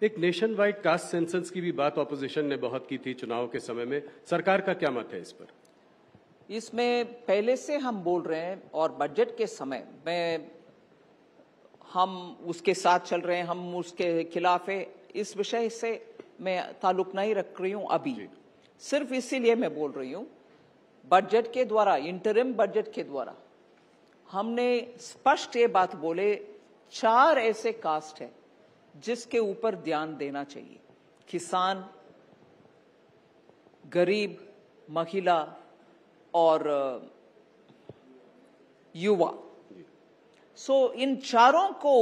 एक nation wide caste census की भी बात ऑपोजिशन ने बहुत की थी चुनाव के समय में, सरकार का क्या मत है इस पर? इसमें पहले से हम बोल रहे हैं और बजट के समय में हम उसके साथ चल रहे हैं, हम उसके खिलाफ है। इस विषय से मैं ताल्लुक नहीं रख रही हूं अभी, सिर्फ इसीलिए मैं बोल रही हूं बजट के द्वारा, इंटरिम बजट के द्वारा हमने स्पष्ट ये बात बोले 4 ऐसे कास्ट है जिसके ऊपर ध्यान देना चाहिए: किसान, गरीब, महिला और युवा। इन चारों को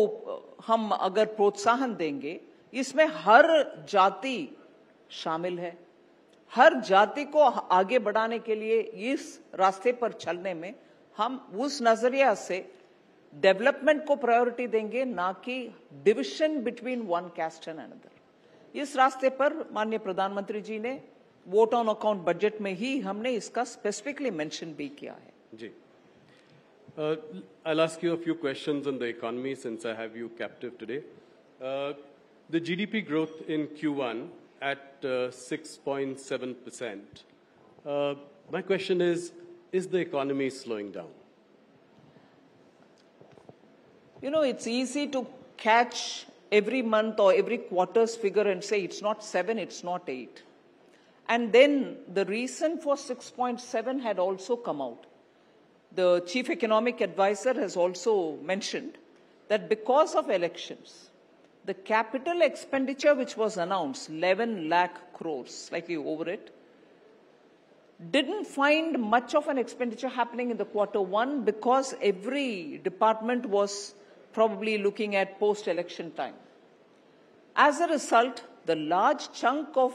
हम अगर प्रोत्साहन देंगे, इसमें हर जाति शामिल है। हर जाति को आगे बढ़ाने के लिए इस रास्ते पर चलने में हम उस नजरिया से डेवलपमेंट को प्रायोरिटी देंगे, ना कि division between one cast and another. इस रास्ते पर माननीय प्रधानमंत्री जी ने वोट ऑन अकाउंट बजट में ही हमने इसका स्पेसिफिकली मेंशन भी किया है। जी। I'll ask you a few questions on the economy since I have you captive today. The GDP growth in Q1 at 6.7%. My question is the economy slowing down? You know, it's easy to catch every month or every quarter's figure and say it's not 7, it's not 8. And then the reason for 6.7 had also come out. The chief economic advisor has also mentioned that because of elections, the capital expenditure which was announced, 11 lakh crores, slightly over it, didn't find much of an expenditure happening in the Q1 because every department was probably looking at post-election time. As a result, the large chunk of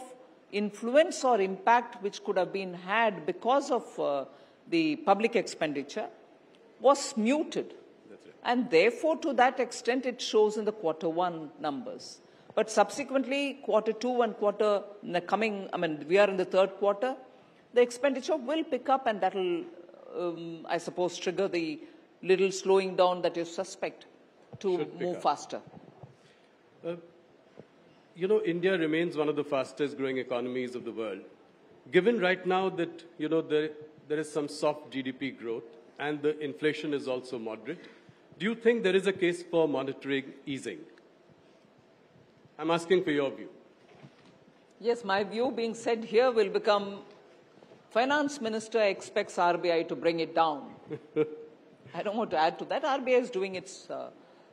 influence or impact which could have been had because of the public expenditure was muted. That's right. And therefore, to that extent, it shows in the Q1 numbers. But subsequently, Q2 and we are in the third quarter, the expenditure will pick up and that will, I suppose, trigger the little slowing down that you suspect to move faster. You know, India remains one of the fastest growing economies of the world. Given right now that, you know, there is some soft GDP growth and the inflation is also moderate, do you think there is a case for monetary easing? I'm asking for your view. Yes, my view being said here will become, Finance Minister expects RBI to bring it down. I don't want to add to that. RBI is doing its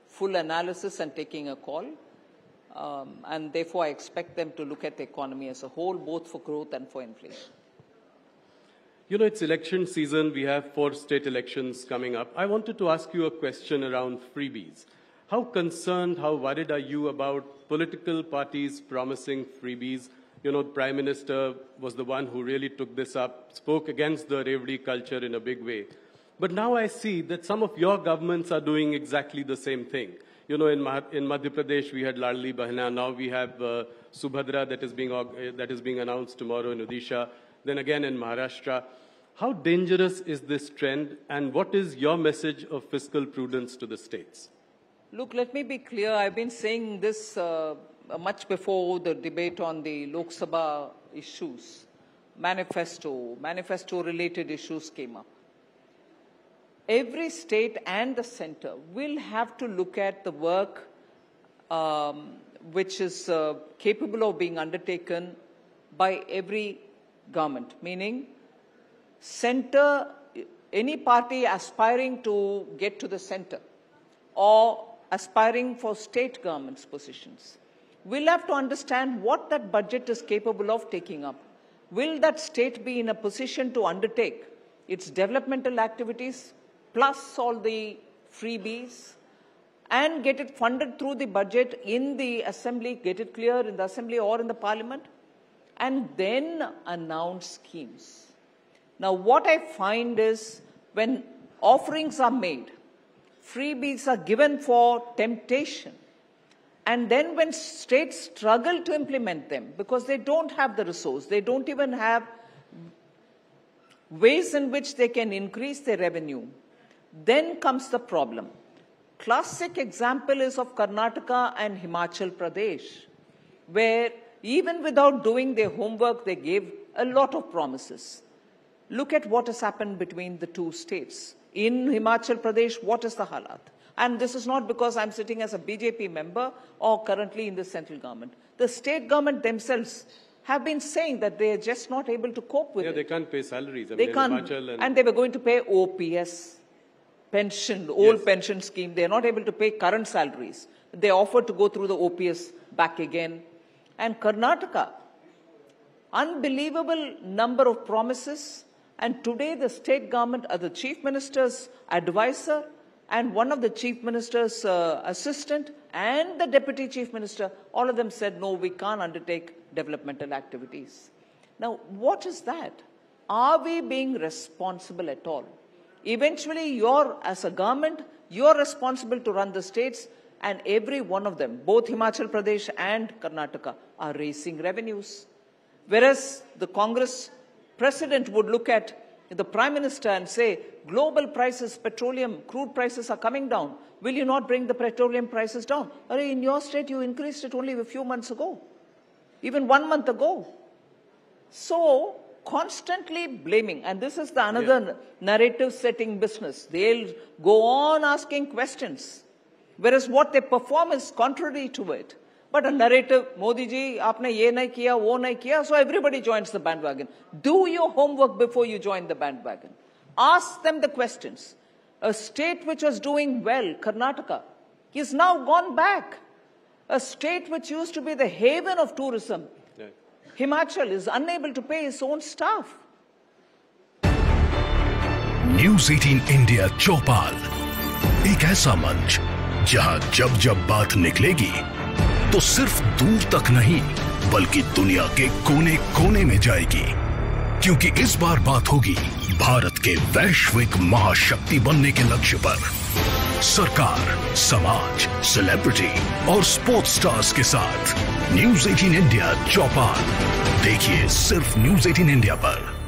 full analysis and taking a call. And therefore, I expect them to look at the economy as a whole, both for growth and for inflation. You know, it's election season. We have 4 state elections coming up. I wanted to ask you a question around freebies. How concerned, how worried are you about political parties promising freebies? You know, the Prime Minister was the one who really took this up, spoke against the Revdi culture in a big way. But now I see that some of your governments are doing exactly the same thing. You know, in Madhya Pradesh, we had Ladli Bahna. Now we have Subhadra that is being announced tomorrow in Odisha. Then again in Maharashtra. How dangerous is this trend, and what is your message of fiscal prudence to the states? Look, let me be clear. I've been saying this much before the debate on the Lok Sabha issues. Manifesto-related issues came up. Every state and the center will have to look at the work which is capable of being undertaken by every government, meaning center, any party aspiring to get to the center or aspiring for state government's positions will have to understand what that budget is capable of taking up. Will that state be in a position to undertake its developmental activities plus all the freebies and get it funded through the budget in the assembly, get it clear in the assembly or in the parliament, and then announce schemes. Now, what I find is when offerings are made, freebies are given for temptation, and then when states struggle to implement them because they don't have the resource, they don't even have ways in which they can increase their revenue, then comes the problem. Classic example is of Karnataka and Himachal Pradesh. where even without doing their homework, they gave a lot of promises. Look at what has happened between the two states. In Himachal Pradesh, what is the halat? And this is not because I'm sitting as a BJP member or currently in the central government. The state government themselves have been saying that they are just not able to cope with it. They can't pay salaries. They can't. And they were going to pay OPS, pension, old pension scheme. They are not able to pay current salaries. They offered to go through the OPS back again. And Karnataka, unbelievable number of promises. And today the state government, the chief minister's advisor and one of the chief minister's assistant and the deputy chief minister, all of them said, no, we can't undertake developmental activities. Now, what is that? Are we being responsible at all? Eventually, as a government, you're responsible to run the states, and every one of them, both Himachal Pradesh and Karnataka, are raising revenues. Whereas the Congress president would look at the Prime Minister and say, global prices, petroleum, crude prices are coming down. Will you not bring the petroleum prices down? In your state, you increased it only a few months ago, even 1 month ago. So, constantly blaming, and this is the another narrative setting business. They'll go on asking questions, whereas what they perform is contrary to it. But a narrative, Modi ji, aapne ye nahi kiya, wo nahi kiya, so everybody joins the bandwagon. Do your homework before you join the bandwagon. Ask them the questions. A state which was doing well, Karnataka, is now gone back. A state which used to be the haven of tourism, Himachal, is unable to pay its own staff. News 18 India Chaupal, एक ऐसा मंच जहां जब जब बात निकलेगी तो सिर्फ दूर तक नहीं बल्कि दुनिया के कोने कोने में जाएगी, क्योंकि इस बार बात होगी भारत के वैश्विक महाशक्ति बनने के लक्ष्य पर। सरकार, समाज, सेलिब्रिटी और स्पोर्ट्स स्टार्स के साथ न्यूज़ 18 इंडिया चौपाल देखिए सिर्फ न्यूज़ 18 इंडिया पर।